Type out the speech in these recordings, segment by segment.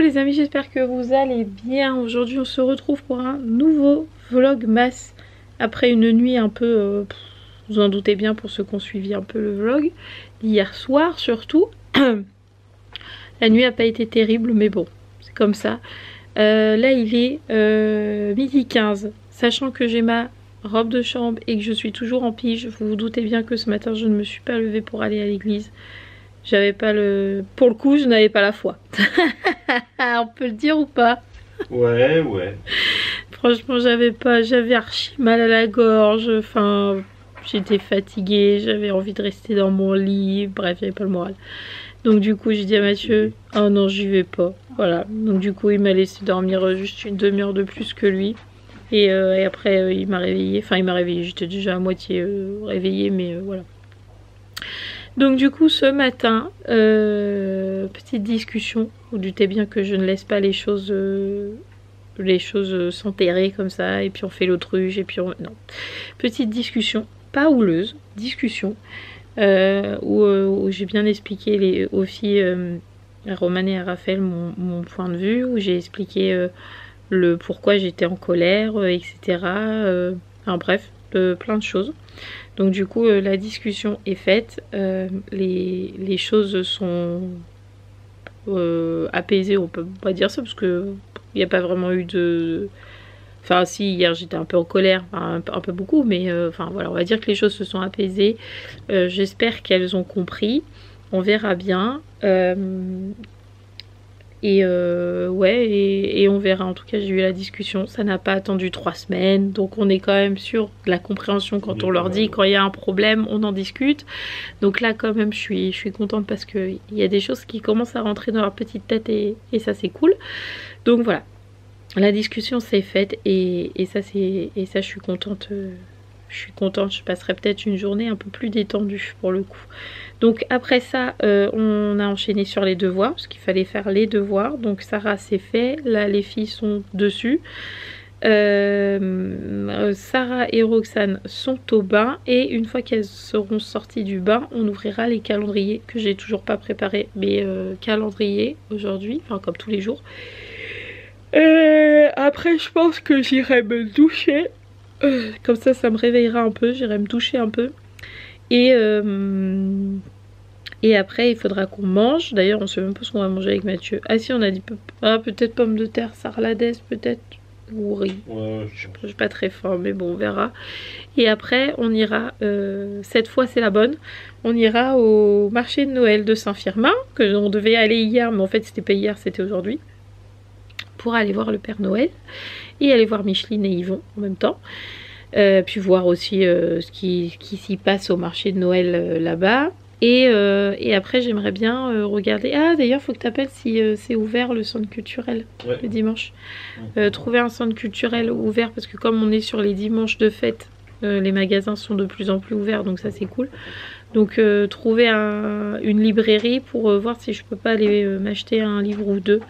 les amis, j'espère que vous allez bien. Aujourd'hui on se retrouve pour un nouveau vlogmas. Après une nuit un peu, vous en doutez bien pour ceux qui ont suivi un peu le vlog, hier soir surtout. La nuit n'a pas été terrible mais bon, c'est comme ça. Là il est midi 15, sachant que j'ai ma robe de chambre et que je suis toujours en pige. Vous vous doutez bien que ce matin je ne me suis pas levée pour aller à l'église. J'avais pas le... Pour le coup, je n'avais pas la foi. On peut le dire ou pas? Ouais, ouais. Franchement, j'avais archi mal à la gorge. Enfin, j'étais fatiguée. J'avais envie de rester dans mon lit. Bref, j'avais pas le moral. Donc du coup, j'ai dit à Mathieu, oh non, j'y vais pas. Voilà. Donc du coup, il m'a laissé dormir juste une demi-heure de plus que lui. Et après, il m'a réveillée. Enfin, il m'a réveillée. J'étais déjà à moitié réveillée, mais voilà. Donc du coup ce matin, petite discussion, vous doutez bien que je ne laisse pas les choses s'enterrer comme ça, et puis on fait l'autruche, et puis on... Non. Petite discussion, pas houleuse, discussion, où j'ai bien expliqué aux filles, à Romane et à Raphaël, mon point de vue, où j'ai expliqué le pourquoi j'étais en colère, etc. Enfin bref, plein de choses. Donc du coup la discussion est faite, les choses sont apaisées, on peut pas dire ça parce que il n'y a pas vraiment eu de... Enfin si, hier j'étais un peu en colère, enfin, un peu beaucoup, mais enfin voilà, on va dire que les choses se sont apaisées. J'espère qu'elles ont compris, on verra bien. Ouais, et on verra. En tout cas, j'ai eu la discussion, ça n'a pas attendu 3 semaines, donc on est quand même sur de la compréhension quand on leur dit quand il y a un problème on en discute. Donc là quand même je suis contente parce que il y a des choses qui commencent à rentrer dans leur petite tête, et ça c'est cool. Donc voilà, la discussion s'est faite, et ça je suis contente. Je passerai peut-être une journée un peu plus détendue pour le coup. Donc après ça, on a enchaîné sur les devoirs, parce qu'il fallait faire les devoirs. Donc Sarah c'est fait, là les filles sont dessus. Sarah et Roxane sont au bain, et une fois qu'elles seront sorties du bain, on ouvrira les calendriers, que j'ai toujours pas préparé, mais calendrier aujourd'hui, enfin comme tous les jours. Après je pense que j'irai me doucher. Comme ça me réveillera un peu, j'irai me doucher un peu. Et après il faudra qu'on mange. D'ailleurs on sait même pas ce qu'on va manger avec Mathieu. Ah si, on a dit peut-être pommes de terre sarlades, peut-être, ou riz. Ouais, je suis pas très faim, mais bon on verra. Et après on ira, cette fois c'est la bonne, on ira au marché de Noël de Saint-Firmin, que on devait aller hier, mais en fait c'était pas hier, c'était aujourd'hui, pour aller voir le Père Noël et aller voir Micheline et Yvon en même temps. Puis voir aussi ce qui s'y passe au marché de Noël là-bas. Et après j'aimerais bien regarder... Ah d'ailleurs faut que tu appelles si c'est ouvert le centre culturel, ouais, le dimanche. Trouver un centre culturel ouvert, parce que comme on est sur les dimanches de fête, les magasins sont de plus en plus ouverts, donc ça c'est cool. Donc trouver une librairie pour voir si je peux pas aller m'acheter un livre ou deux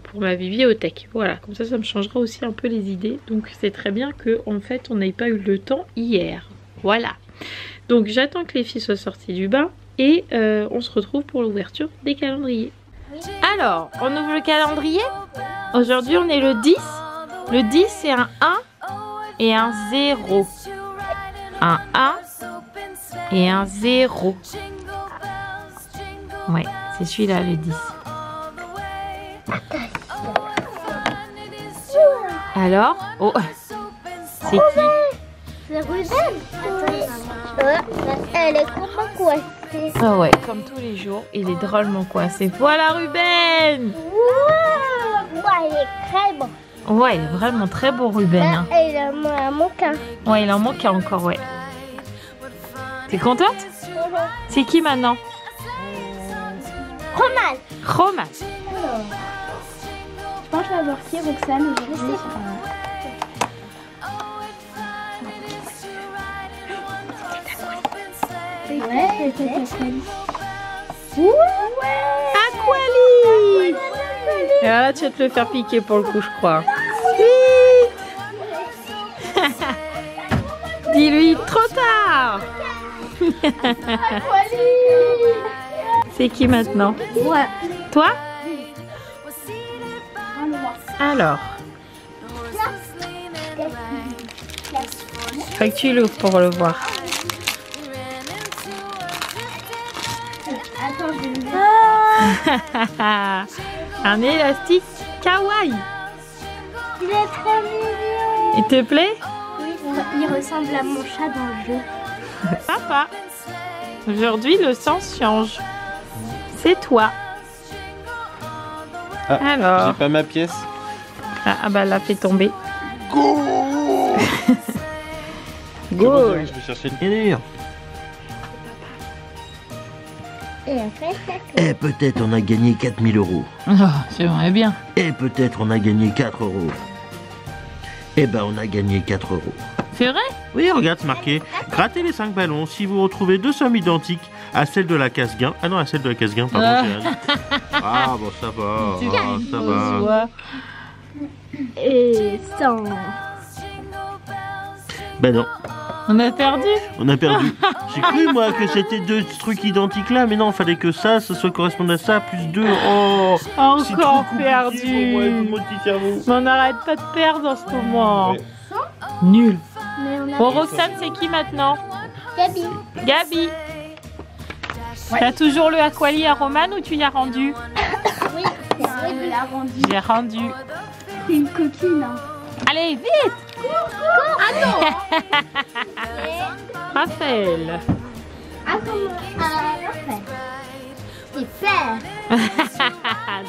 pour ma bibliothèque. Voilà, comme ça me changera aussi un peu les idées. Donc c'est très bien que en fait on n'ait pas eu le temps hier. Voilà, donc j'attends que les filles soient sorties du bain, et on se retrouve pour l'ouverture des calendriers. Alors on ouvre le calendrier. Aujourd'hui on est le 10. Le 10 c'est un 1 et un 0. Un 1 et un 0. Ouais, c'est celui-là le 10. Alors, oh, c'est qui? C'est Ruben. Elle est complètement coincée. Ah ouais, comme tous les jours, il est drôlement coincé. Voilà Ruben. Ouais, il est très bon. Ouais, il est vraiment très beau Ruben. Hein. Il en manque un. Ouais, il en manque un encore, ouais. T'es contente? C'est qui maintenant? Roman. Roman. Je pense que je vais avoir qui, Roxane, aujourd'hui. Ouais, peut-être Aquali. Ouais, Aquali. Et là, tu vas te le faire piquer pour le coup, je crois. Dis-lui, trop tard. C'est qui maintenant? Ouais. Toi? Alors. Faut que tu l'ouvres pour le voir. Attends, je vais le mettre. Un élastique kawaii. Il est très mignon. Il te plaît? Oui, il ressemble à mon chat dans le jeu. Papa. Aujourd'hui, le sens change. C'est toi. Ah, Alors. j'ai pas ma pièce. Ah bah, elle l'a fait tomber. Go. Go. Je vais chercher le délire. Et après, ça Et peut-être on a gagné 4000 €. Oh, j'aimerais bien. Et peut-être on a gagné 4 €. Eh ben on a gagné 4 €. C'est vrai? Oui, regarde, c'est marqué. Grattez les 5 ballons si vous retrouvez 2 sommes identiques à celle de la casse-gain. Ah non, à celle de la casse-gain, pardon. Ah bon, ça va. Ah, ça va. Et sans. Ben non, On a perdu. on a perdu. J'ai cru, moi, que c'était 2 trucs identiques là, mais non, fallait que ça soit correspondre à ça, plus 2. Oh, c'est trop Encore compliqué perdu. pour moi, pour mon petit cerveau. Mais on n'arrête pas de perdre en ce moment. Ouais. Nul. Mais on a. Bon, Roxane, c'est qui maintenant? Gabi. Gabi. T'as toujours le Aquali à Romane ou tu y as rendu? Oui, Elle l'a rendu. J'ai rendu. C'est une coquine. Hein. Allez, vite. Raphaël. Ah, comment Raphaël. Super.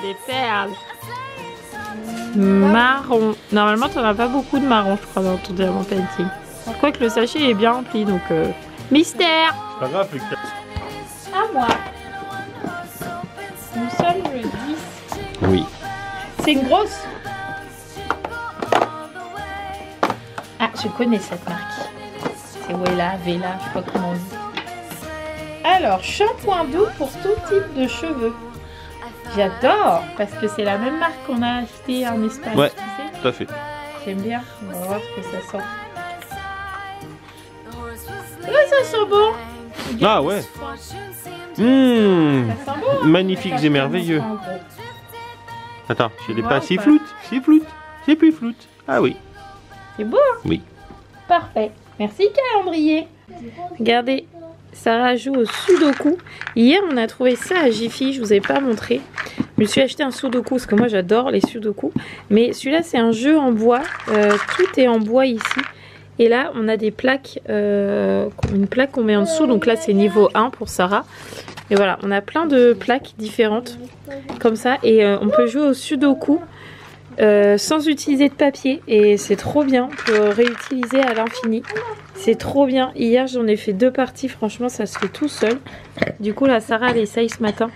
Des perles. Marron. Normalement, t'en as pas beaucoup de marron, je crois, dans ton diamant painting. Quoique le sachet est bien rempli, donc mystère. Pas grave, plus que À moi. Nous sommes le 10. Oui. C'est une grosse. Ah, je connais cette marque. C'est Wella, Vela, je sais pas comment on dit. Alors, shampoing doux pour tout type de cheveux. J'adore, parce que c'est la même marque qu'on a acheté en Espagne. Ouais. Tu sais. Tout à fait. J'aime bien. On va voir ce que ça sent. Ouais, ça sent bon. Ah ouais. Ça sent bon. Magnifiques Ça et sent merveilleux. bon, en gros. Attends, je l'ai Ouais, pas. C'est pas. floute. C'est floute. C'est plus floute. Ah oui. C'est beau, hein? Oui. Parfait. Merci, calendrier. Regardez, Sarah joue au sudoku. Hier, on a trouvé ça à Jiffy. Je vous ai pas montré. Je me suis acheté un sudoku parce que moi, j'adore les sudoku. Mais celui-là, c'est un jeu en bois. Tout est en bois ici. Et là, on a des plaques, une plaque qu'on met en dessous. Donc là, c'est niveau 1 pour Sarah. Et voilà, on a plein de plaques différentes comme ça. Et on peut jouer au sudoku sans utiliser de papier. Et c'est trop bien. On peut réutiliser à l'infini. C'est trop bien. Hier, j'en ai fait 2 parties. Franchement, ça se fait tout seul. Du coup, là, Sarah, elle essaye ce matin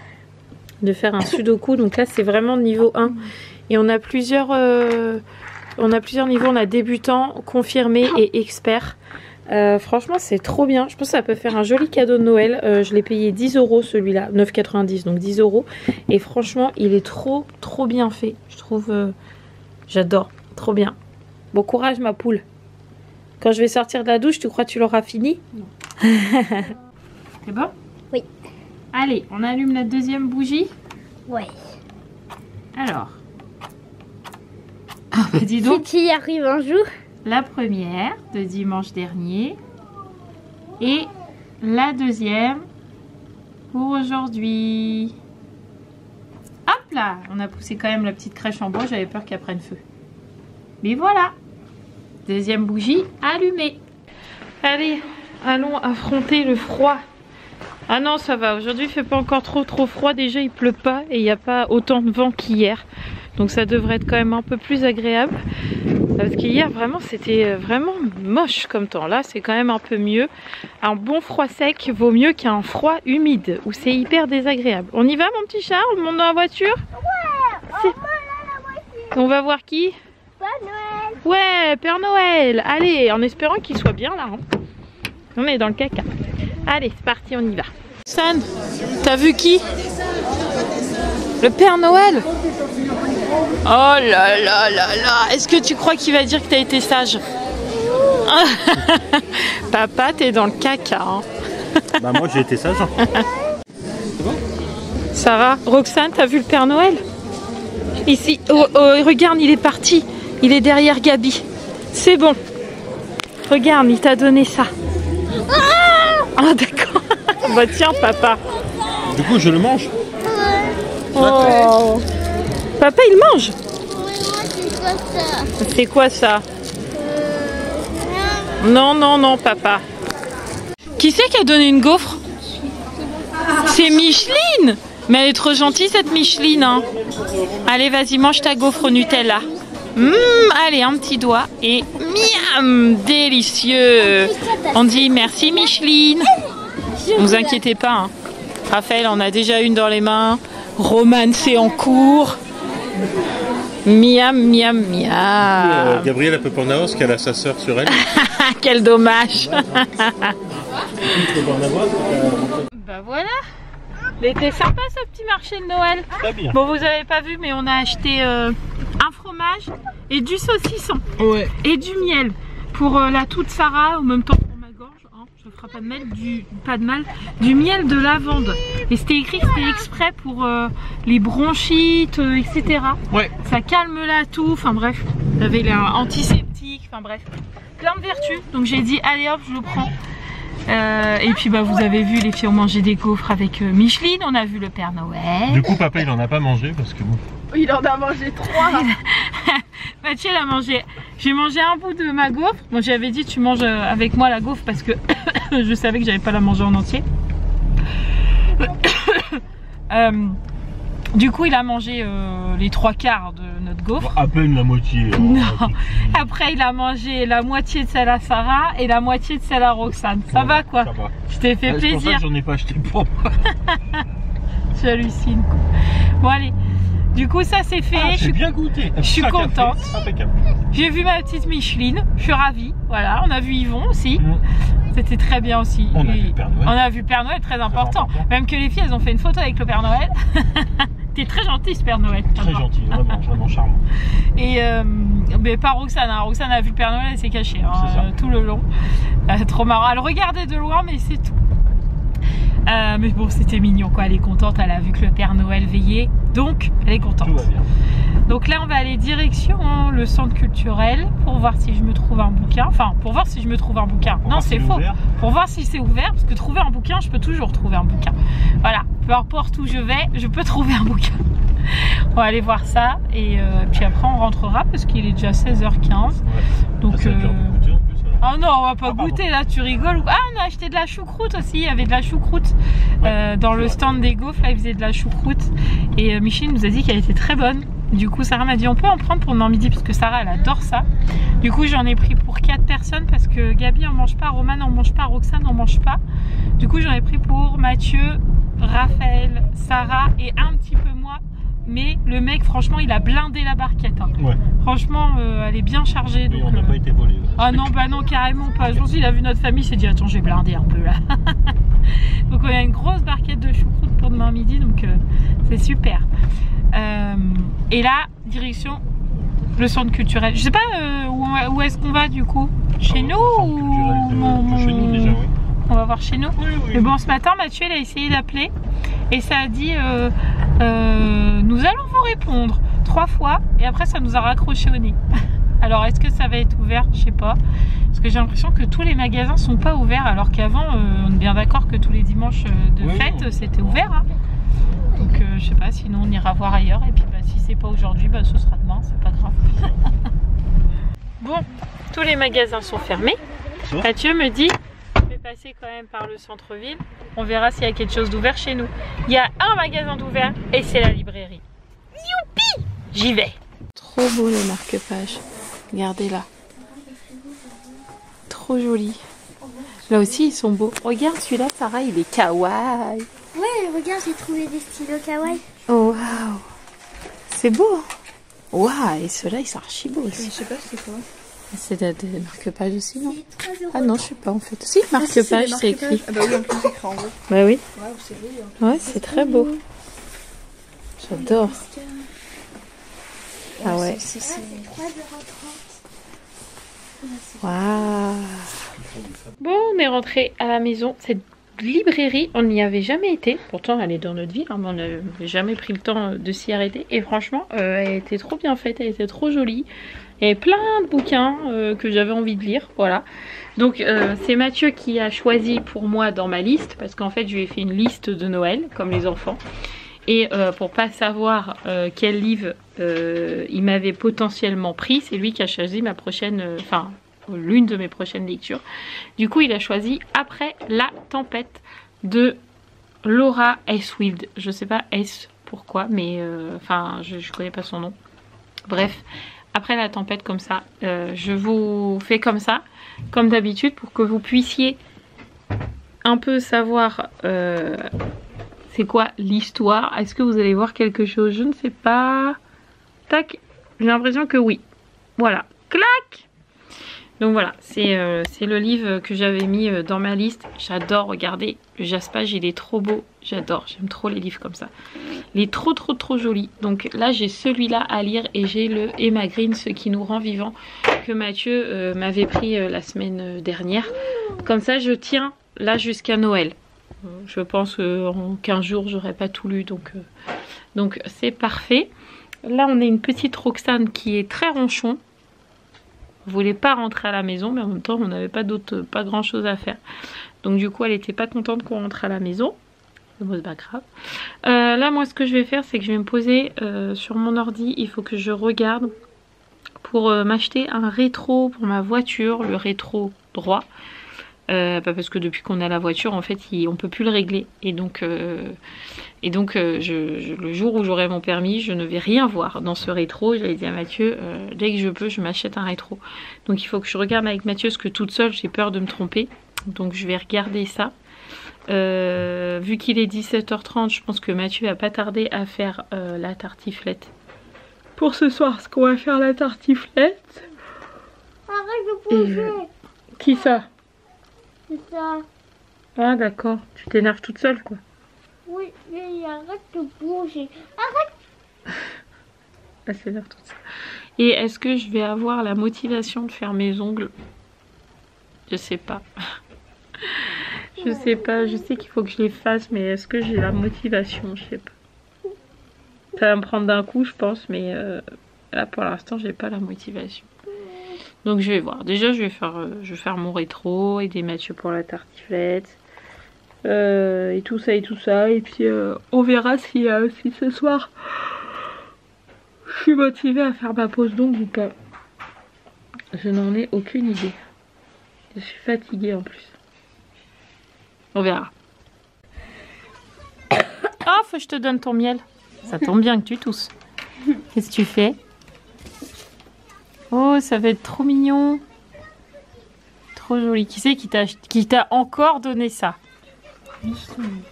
de faire un sudoku. Donc là, c'est vraiment niveau 1. Et on a plusieurs niveaux. On a débutant, confirmé et expert. Franchement, c'est trop bien. Je pense que ça peut faire un joli cadeau de Noël. Je l'ai payé 10 € celui-là, 9,90, donc 10 €. Et franchement, il est trop bien fait. Je trouve, j'adore, trop bien. Bon courage, ma poule. Quand je vais sortir de la douche, tu crois que tu l'auras fini? Non. C'est bon? Oui. Allez, on allume la deuxième bougie. Ouais. Alors. Ah bah dis donc. Si tu y arrives un jour. La première de dimanche dernier et la deuxième pour aujourd'hui. Hop là, on a poussé quand même la petite crèche en bois, j'avais peur qu'elle prenne feu. Mais voilà, deuxième bougie allumée. Allez, allons affronter le froid. Ah non, ça va, aujourd'hui il fait pas encore trop froid, déjà il pleut pas et il n'y a pas autant de vent qu'hier. Donc ça devrait être quand même un peu plus agréable. Parce qu'hier vraiment c'était vraiment moche comme temps. Là c'est quand même un peu mieux. Un bon froid sec vaut mieux qu'un froid humide où c'est hyper désagréable. On y va mon petit Charles? On monte dans la voiture? Ouais, la voiture. On va voir qui? Père Noël. Ouais, Père Noël. Allez, en espérant qu'il soit bien là. Hein. On est dans le caca. Allez, c'est parti, on y va. San, t'as vu qui? Le Père Noël? Oh là là là là. Est-ce que tu crois qu'il va dire que t'as été sage? Papa, t'es dans le caca. Hein. Bah moi j'ai été sage. Sarah, Roxane, t'as vu le Père Noël? Ici, oh, regarde, il est parti. Il est derrière Gabi. C'est bon. Regarde, il t'a donné ça. Ah, d'accord. Bah tiens, papa. Du coup, je le mange. Oh. Papa, il mange. C'est quoi ça? Non, non, non, papa. Qui c'est qui a donné une gaufre? C'est Micheline. Mais elle est trop gentille, cette Micheline. Hein. Allez, vas-y, mange ta gaufre au Nutella. Allez, un petit doigt. Et miam, délicieux. On dit merci, Micheline. Ne vous inquiétez pas. Hein. Raphaël en a déjà une dans les mains. Romane, c'est en cours. Miam, miam, miam. Gabrielle, elle peut pas en avoir parce qu'elle a sa sœur sur elle. Quel dommage. Bah voilà. Il était sympa ce petit marché de Noël. Très bien. Bon, vous avez pas vu, mais on a acheté un fromage et du saucisson. Ouais. Et du miel pour la toute Sarah, en même temps pour ma gorge. Hein, je ne ferai pas de mal, du miel de lavande. Et c'était écrit que c'était exprès pour les bronchites, etc. Ouais. Ça calme la toux, enfin bref. Il y avait l'antiseptique, enfin bref. Plein de vertus. Donc j'ai dit, allez hop, je le prends. Et puis bah vous avez vu, les filles ont mangé des gaufres avec Micheline, on a vu le Père Noël. Du coup papa il en a pas mangé parce que bon. Il en a mangé 3. Mathieu il a mangé. J'ai mangé un bout de ma gaufre. Moi j'avais dit tu manges avec moi la gaufre parce que je savais que j'allais pas la manger en entier. Du coup il a mangé les 3/4 de notre gaufre. À peine la moitié. Hein, non. Après il a mangé la moitié de celle à Sarah et la moitié de celle à Roxane. Ça va quoi? Ça va. Je t'ai fait plaisir. C'est pour ça que j'en ai pas acheté pour moi. J'hallucine. Bon allez. Du coup ça c'est fait. J'ai bien goûté. Je suis contente. J'ai vu ma petite Micheline. Je suis ravie. Voilà. On a vu Yvon aussi. C'était très bien aussi. On a vu le Père Noël. On a vu le Père Noël, très important. Même que les filles elles ont fait une photo avec le Père Noël. T'es très gentil ce Père Noël. Très gentil, vraiment, vraiment charmant. Et mais pas Roxane, hein. Roxane a vu le Père Noël, elle s'est cachée hein, tout le long. Trop marrant. Elle regardait de loin, mais c'est tout. Mais bon, c'était mignon quoi. Elle est contente, elle a vu que le Père Noël veillait, donc elle est contente. Tout va bien. Donc là, on va aller direction le centre culturel pour voir si je me trouve un bouquin. Enfin, pour voir si je me trouve un bouquin. Non, c'est faux. Pour voir si c'est ouvert, parce que trouver un bouquin, je peux toujours trouver un bouquin. Voilà, peu importe où je vais, je peux trouver un bouquin. On va aller voir ça et puis après on rentrera parce qu'il est déjà 16h15. Ouais. Donc ah non, on va pas goûter là, tu rigoles. Ah, on a acheté de la choucroute aussi, il y avait de la choucroute dans le stand des gaufres, là ils faisaient de la choucroute et Micheline nous a dit qu'elle était très bonne. Du coup Sarah m'a dit on peut en prendre pour demain midi parce que Sarah elle adore ça. Du coup j'en ai pris pour 4 personnes parce que Gabi en mange pas, Romane en mange pas, Roxane en mange pas. Du coup j'en ai pris pour Mathieu, Raphaël, Sarah et un petit peu moi. Mais le mec franchement il a blindé la barquette hein. Ouais. Franchement elle est bien chargée donc, on n'a pas été volé. Ah non bah non carrément pas. Je pense qu'il a vu notre famille, il s'est dit attends j'ai blindé un peu là. Donc on a une grosse barquette de choucroute pour demain midi donc c'est super. Et là direction le centre culturel. Je sais pas où est-ce qu'on va du coup. Chez nous ou chez nous déjà oui. On va voir chez nous. Oui, oui. Mais bon ce matin Mathieu il a essayé d'appeler et ça a dit nous allons vous répondre 3 fois et après ça nous a raccroché au nez. Alors est-ce que ça va être ouvert? Je sais pas. Parce que j'ai l'impression que tous les magasins sont pas ouverts alors qu'avant on est bien d'accord que tous les dimanches de fête c'était ouvert. Hein. Donc je sais pas, sinon on ira voir ailleurs et puis bah, si c'est pas aujourd'hui bah, ce sera demain, c'est pas grave. Bon, tous les magasins sont fermés. Mathieu me dit je vais passer quand même par le centre-ville. On verra s'il y a quelque chose d'ouvert chez nous. Il y a un magasin d'ouvert et c'est la librairie. Youpi! J'y vais. Trop beau le marque-page. Regardez là. Trop joli. Là aussi ils sont beaux. Regarde celui-là Sarah, il est kawaii. Ouais, regarde, j'ai trouvé des stylos kawaii. Oh waouh. C'est beau. Waouh, et ceux-là ils sont archi beaux aussi. Je sais pas c'est quoi. C'est des marque-pages aussi, non? Ah non, je sais pas en fait. Si, marque-page, c'est écrit. Ah bah oui, en plus c'est écrit en gros. Bah oui. Waouh, c'est joli. Ouais, c'est très beau. J'adore. Ah ouais. C'est 3,30 €. Waouh. Bon, on est rentré à la maison. C'est librairie, on n'y avait jamais été. Pourtant, elle est dans notre ville, hein, mais on n'avait jamais pris le temps de s'y arrêter. Et franchement, elle était trop bien faite, elle était trop jolie. Il y avait plein de bouquins que j'avais envie de lire, voilà. Donc c'est Mathieu qui a choisi pour moi dans ma liste, parce qu'en fait je lui ai fait une liste de Noël, comme les enfants. Et pour pas savoir quel livre il m'avait potentiellement pris, c'est lui qui a choisi ma prochaine, enfin l'une de mes prochaines lectures. Du coup il a choisi Après la tempête de Laura S. Wild. Je sais pas S pourquoi, mais enfin je connais pas son nom. Bref. Après la tempête comme ça, je vous fais comme ça, comme d'habitude, pour que vous puissiez un peu savoir c'est quoi l'histoire. Est-ce que vous allez voir quelque chose? Je ne sais pas. Tac, j'ai l'impression que oui. Voilà, clac. Donc voilà, c'est le livre que j'avais mis dans ma liste. J'adore regarder le jaspage, il est trop beau. J'adore, j'aime trop les livres comme ça. Il est trop joli. Donc là j'ai celui-là à lire et j'ai le Emma Green, Ce qui nous rend vivants, que Mathieu m'avait pris la semaine dernière. Comme ça je tiens là jusqu'à Noël. Je pense qu'en 15 jours j'aurai pas tout lu, donc c'est parfait. Là on a une petite Roxane qui est très ronchon. On voulait pas rentrer à la maison, mais en même temps on n'avait pas grand chose à faire. Donc du coup elle était pas contente qu'on rentre à la maison. Bon, c'est pas grave. Là moi ce que je vais faire, c'est que je vais me poser sur mon ordi. Il faut que je regarde pour m'acheter un rétro pour ma voiture, le rétro droit. Parce que depuis qu'on a la voiture, en fait on peut plus le régler. Et donc, le jour où j'aurai mon permis, je ne vais rien voir dans ce rétro. J'avais dit à Mathieu, dès que je peux, je m'achète un rétro. Donc il faut que je regarde avec Mathieu, parce que toute seule j'ai peur de me tromper. Donc je vais regarder ça. Vu qu'il est 17h30, je pense que Mathieu va pas tarder à faire la tartiflette pour ce soir, parce qu'on va faire la tartiflette. Arrête de bouger. Qui ça? C'est ça. Ah d'accord, tu t'énerves toute seule quoi. Oui, mais arrête de bouger. Arrête. Elle s'énerve toute seule. Et est-ce que je vais avoir la motivation de faire mes ongles? Je sais pas. Je sais pas, je sais qu'il faut que je les fasse, mais est-ce que j'ai la motivation? Je sais pas. Ça va me prendre d'un coup, je pense, mais là pour l'instant, j'ai pas la motivation. Donc je vais voir. Déjà, je vais faire mon rétro, aider Mathieu pour la tartiflette, et tout ça et tout ça. Et puis on verra si ce soir je suis motivée à faire ma pause d'ongles ou pas. Je n'en ai aucune idée. Je suis fatiguée en plus. On verra. Oh, faut que je te donne ton miel. Ça tombe bien que tu tousses. Qu'est-ce que tu fais? Oh, ça va être trop mignon. Trop joli. Qui c'est qui t'a encore donné ça?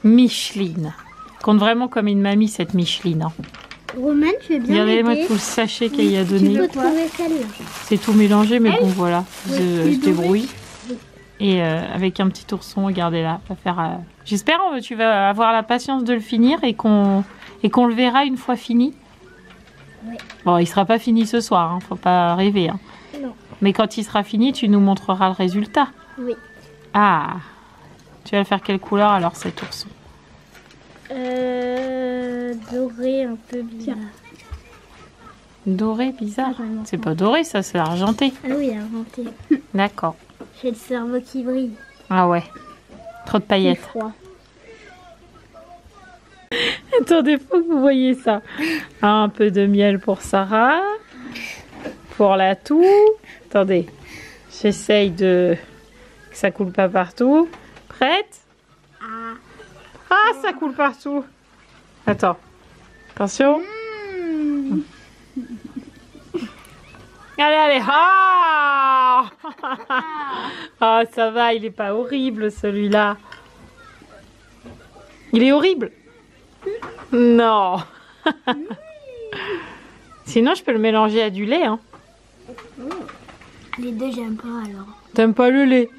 Micheline. Compte vraiment comme une mamie, cette Micheline. Hein. Roman, tu veux bien Regardez-moi m'aider? tout le sachet qu'elle y a donné. Tu peux trouver celle-là. C'est tout mélangé, mais bon, voilà. Je débrouille. Et avec un petit ourson, regardez là. Va faire. J'espère que tu vas avoir la patience de le finir et qu'on le verra une fois fini. Oui. Bon, il sera pas fini ce soir, hein, faut pas rêver. Hein. Non. Mais quand il sera fini, tu nous montreras le résultat. Oui. Ah, tu vas le faire quelle couleur alors cet ourson? Doré un peu bizarre. Doré bizarre. C'est pas doré, ça, c'est argenté. Ah oui, inventé. D'accord. J'ai le cerveau qui brille. Ah ouais. Trop de C'est paillettes. froid. Attendez, faut que vous voyez ça. Un peu de miel pour Sarah. Pour la toux. Attendez. J'essaye que ça coule pas partout. Prête? Ah, ça coule partout. Attends. Attention. Allez, allez. Ah! Ah, ça va, il est pas horrible celui-là. Il est horrible. Non. Sinon, je peux le mélanger à du lait. Hein. Les deux, j'aime pas alors. T'aimes pas le lait?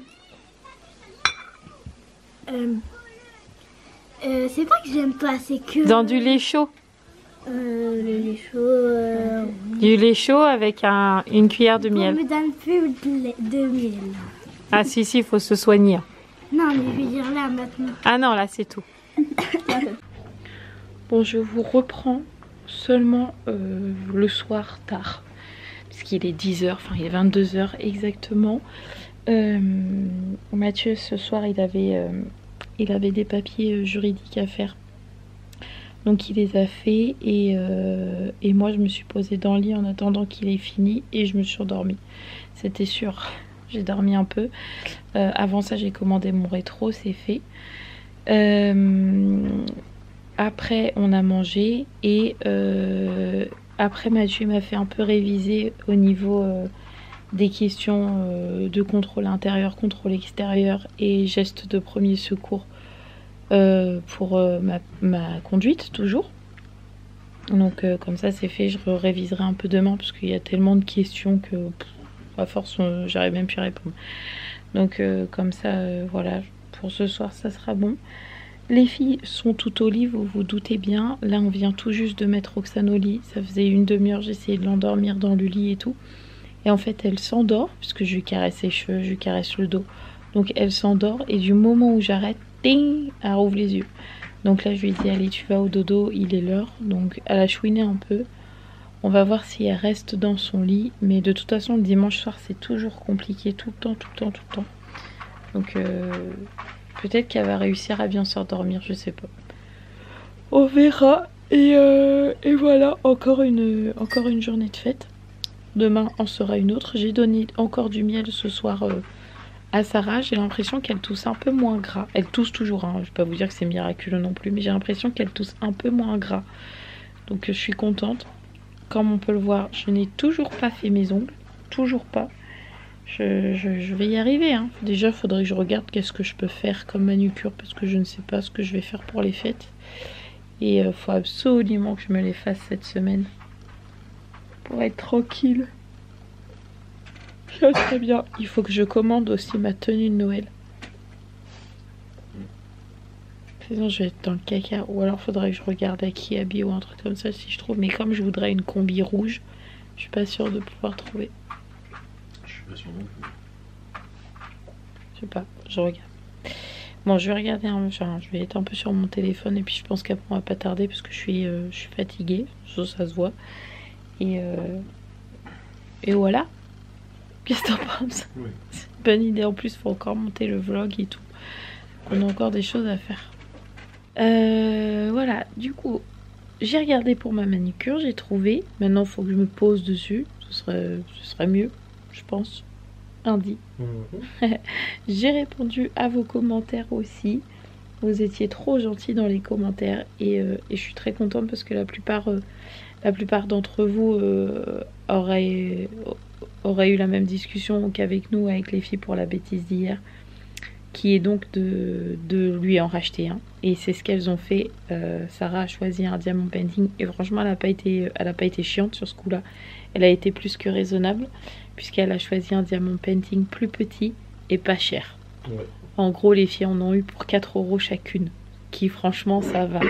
C'est pas que j'aime pas, c'est que... Dans du lait chaud. Le lait chaud... Du lait chaud avec une cuillère de miel. On me donne plus de miel. Ah si, il faut se soigner. Non, mais je veux dire là maintenant. Ah non, là c'est tout. Bon, je vous reprends seulement le soir tard. Puisqu'il est 10h, enfin il est 22h exactement. Mathieu ce soir il avait des papiers juridiques à faire. Donc il les a fait et moi je me suis posée dans le lit en attendant qu'il ait fini et je me suis endormie. C'était sûr, j'ai dormi un peu. Avant ça j'ai commandé mon rétro, c'est fait. Après on a mangé et après Mathieu m'a fait un peu réviser au niveau des questions de contrôle intérieur, contrôle extérieur et gestes de premier secours pour ma conduite toujours. Donc comme ça c'est fait, je réviserai un peu demain parce qu'il y a tellement de questions que à force j'arrive même plus à répondre. Donc comme ça voilà, pour ce soir ça sera bon. Les filles sont toutes au lit, vous vous doutez bien. Là on vient tout juste de mettre Roxane au lit, ça faisait une demi-heure, j'essayais de l'endormir dans le lit et tout. Et en fait elle s'endort puisque je lui caresse ses cheveux, je lui caresse le dos. Donc elle s'endort et du moment où j'arrête, ding, elle rouvre les yeux. Donc là je lui ai dit allez tu vas au dodo, il est l'heure. Donc elle a chouiné un peu. On va voir si elle reste dans son lit. Mais de toute façon le dimanche soir c'est toujours compliqué, tout le temps. Donc peut-être qu'elle va réussir à bien s'endormir, je sais pas. On verra. Et voilà, encore une journée de fête. Demain en sera une autre. J'ai donné encore du miel ce soir à Sarah. J'ai l'impression qu'elle tousse un peu moins gras. Elle tousse toujours, hein. Je vais pas vous dire que c'est miraculeux non plus, mais j'ai l'impression qu'elle tousse un peu moins gras. Donc je suis contente. Comme on peut le voir, je n'ai toujours pas fait mes ongles. Toujours pas. Je vais y arriver, hein. Déjà, il faudrait que je regarde qu'est-ce que je peux faire comme manucure parce que je ne sais pas ce que je vais faire pour les fêtes. Et il faut absolument que je me les fasse cette semaine pour être tranquille. Ça serait bien. Il faut que je commande aussi ma tenue de Noël. Sinon je vais être dans le caca. Ou alors faudrait que je regarde à qui habille ou un truc comme ça si je trouve. Mais comme je voudrais une combi rouge, je suis pas sûre de pouvoir trouver. Je suis pas sûre non plus. Je sais pas, je regarde. Bon, je vais regarder, je vais être un peu sur mon téléphone et puis je pense qu'après on va pas tarder parce que je suis fatiguée, ça se voit. Et voilà. Qu'est-ce que t'en penses? Oui. C'est une bonne idée, en plus il faut encore monter le vlog et tout. On a encore des choses à faire. Voilà, du coup, j'ai regardé pour ma manucure, j'ai trouvé. Maintenant il faut que je me pose dessus, ce serait mieux, je pense. Lundi. J'ai répondu à vos commentaires aussi. Vous étiez trop gentils dans les commentaires et je suis très contente parce que la plupart d'entre vous auraient eu la même discussion qu'avec nous, avec les filles pour la bêtise d'hier, qui est donc de lui en racheter un. Et c'est ce qu'elles ont fait. Sarah a choisi un diamant painting et franchement elle n'a pas été chiante sur ce coup là. Elle a été plus que raisonnable puisqu'elle a choisi un diamant painting plus petit et pas cher. Ouais. En gros les filles en ont eu pour 4 € chacune, qui franchement ça va.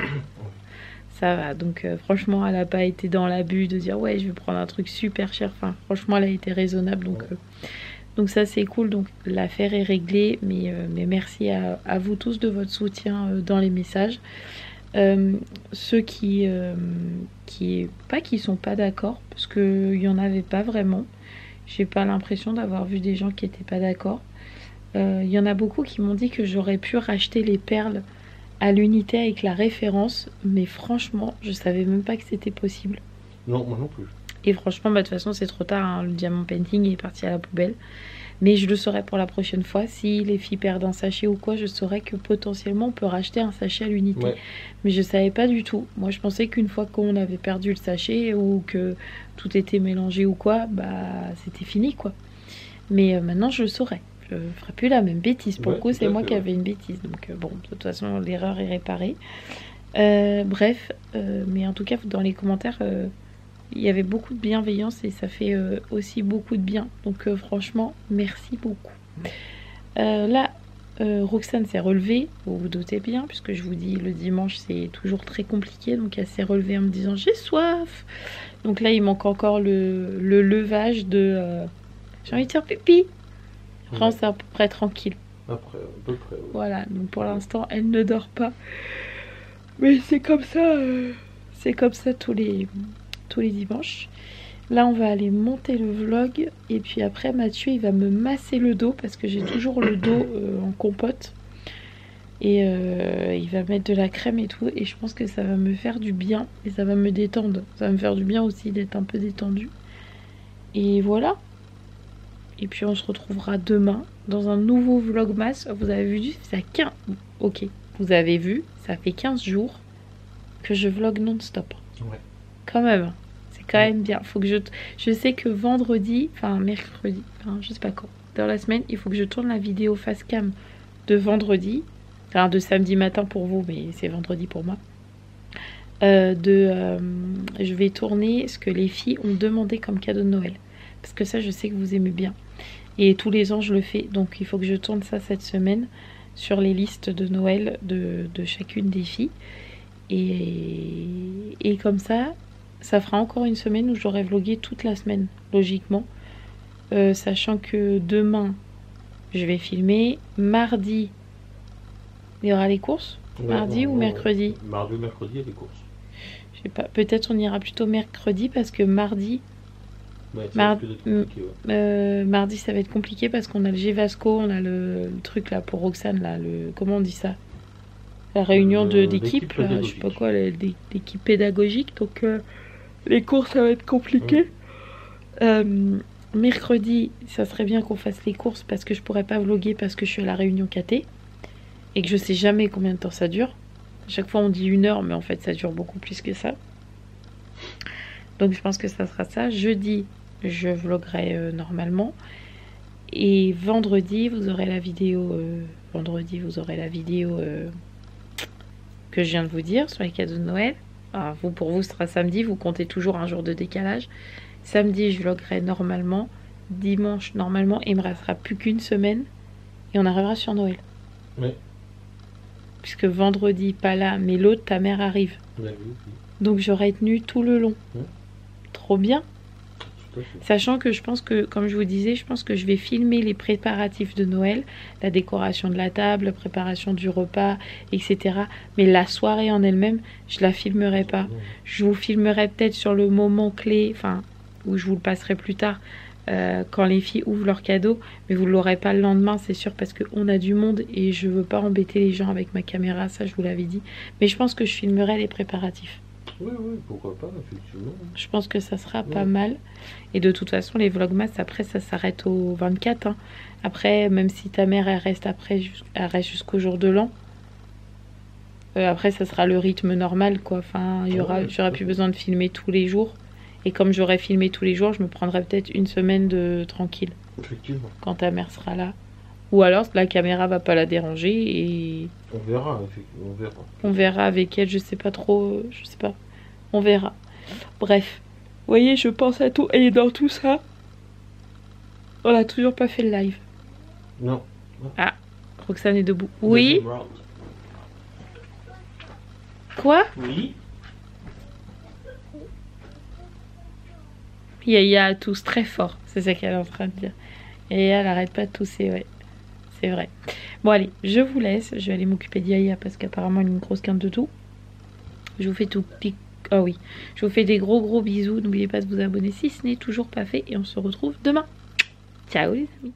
Ça va, donc franchement elle n'a pas été dans l'abus de dire ouais je vais prendre un truc super cher. Enfin franchement elle a été raisonnable, donc ça c'est cool. Donc l'affaire est réglée, mais merci à vous tous de votre soutien dans les messages. Ceux qui sont pas d'accord, parce qu'il y en avait pas vraiment. J'ai pas l'impression d'avoir vu des gens qui étaient pas d'accord. Il y en a beaucoup qui m'ont dit que j'aurais pu racheter les perles à l'unité avec la référence, mais franchement je savais même pas que c'était possible. Non, moi non plus. Et franchement de toute façon c'est trop tard, hein. Le diamant painting est parti à la poubelle. Mais je le saurai pour la prochaine fois. Si les filles perdent un sachet ou quoi, je saurais que potentiellement on peut racheter un sachet à l'unité. Ouais. Mais je savais pas du tout. Moi je pensais qu'une fois qu'on avait perdu le sachet ou que tout était mélangé ou quoi, bah c'était fini quoi. Mais maintenant je le saurais. Je ferai plus la même bêtise. Pour le coup c'est moi qui avais une bêtise. Donc bon, de toute façon l'erreur est réparée. Bref, mais en tout cas dans les commentaires... il y avait beaucoup de bienveillance et ça fait aussi beaucoup de bien. Donc franchement, merci beaucoup. Là, Roxane s'est relevée, vous vous doutez bien, puisque je vous dis le dimanche c'est toujours très compliqué. Donc elle s'est relevée en me disant j'ai soif. Donc là il manque encore le levage de j'ai envie de faire pipi. Franchement c'est à peu près tranquille. Après, à peu près. Oui. Voilà, donc pour l'instant, elle ne dort pas. Mais c'est comme ça tous les dimanches. Là, on va aller monter le vlog. Et puis après, Mathieu, il va me masser le dos parce que j'ai toujours le dos en compote. Et il va mettre de la crème et tout. Et je pense que ça va me faire du bien. Et ça va me détendre. Ça va me faire du bien aussi d'être un peu détendu. Et voilà. Et puis on se retrouvera demain dans un nouveau vlogmas. Vous avez vu, ça 15... Ok, vous avez vu, ça fait 15 jours que je vlog non-stop. Ouais. Quand même, c'est quand même bien. Faut que je sais que vendredi, enfin mercredi, enfin je sais pas quand, dans la semaine, il faut que je tourne la vidéo face cam de vendredi. Enfin de samedi matin pour vous, mais c'est vendredi pour moi. Je vais tourner ce que les filles ont demandé comme cadeau de Noël. Parce que ça, je sais que vous aimez bien. Et tous les ans, je le fais. Donc, il faut que je tourne ça cette semaine sur les listes de Noël de chacune des filles. Et comme ça fera encore une semaine où j'aurai vlogué toute la semaine, logiquement. Sachant que demain, je vais filmer. Mardi, il y aura les courses. Ouais, mardi ou mercredi? Mardi ou mercredi, il y a les courses. Je sais pas. Peut-être on ira plutôt mercredi parce que mardi... Ouais, mardi ça va être compliqué parce qu'on a le Gvasco, on a le truc là pour Roxane là, comment on dit ça, la réunion d'équipe là, je sais pas quoi, l'équipe pédagogique, donc les cours ça va être compliqué. Mercredi ça serait bien qu'on fasse les courses parce que je pourrais pas vloguer parce que je suis à la réunion KT et que je sais jamais combien de temps ça dure. À chaque fois on dit 1 heure mais en fait ça dure beaucoup plus que ça, donc je pense que ça sera ça. Jeudi je vloguerai normalement. Et vendredi, vous aurez la vidéo. Que je viens de vous dire sur les cadeaux de Noël. Alors, pour vous, ce sera samedi. Vous comptez toujours un jour de décalage. Samedi, je vloguerai normalement. Dimanche, normalement. Et il me restera plus qu'une semaine. Et on arrivera sur Noël. Oui. Puisque vendredi, pas là, mais l'autre, ta mère arrive. Oui. Donc j'aurai tenu tout le long. Trop bien. Sachant que je pense que, comme je vous disais, je pense que je vais filmer les préparatifs de Noël, la décoration de la table, la préparation du repas, etc. Mais la soirée en elle-même, je la filmerai pas. Je vous filmerai peut-être sur le moment clé, enfin, où je vous le passerai plus tard, quand les filles ouvrent leurs cadeaux. Mais vous ne l'aurez pas le lendemain, c'est sûr, parce qu'on a du monde et je veux pas embêter les gens avec ma caméra, ça je vous l'avais dit. Mais je pense que je filmerai les préparatifs. Oui, pourquoi pas, effectivement. Je pense que ça sera pas mal. Et de toute façon, les vlogmas, après, ça s'arrête au 24. Hein. Après, même si ta mère, elle reste jusqu'au jour de l'an. Après, ça sera le rythme normal, quoi. Enfin, j'aurai plus besoin de filmer tous les jours. Et comme j'aurai filmé tous les jours, je me prendrai peut-être une semaine de tranquille. Effectivement. Quand ta mère sera là. Ou alors, la caméra va pas la déranger et... On verra. On verra avec elle, je sais pas trop, je sais pas. On verra. Bref. Vous voyez, je pense à tout. Et dans tout ça, on n'a toujours pas fait le live. Non. Ah, Roxane est debout. Oui. Quoi? Oui. Yaya tousse très fort, c'est ça qu'elle est en train de dire. Yaya, elle arrête pas de tousser, ouais. C'est vrai. Bon, allez, je vous laisse. Je vais aller m'occuper de Yaya parce qu'apparemment, elle a une grosse quinte de tout. Je vous fais tout pic. Ah oui. Je vous fais des gros bisous. N'oubliez pas de vous abonner si ce n'est toujours pas fait. Et on se retrouve demain. Ciao les amis.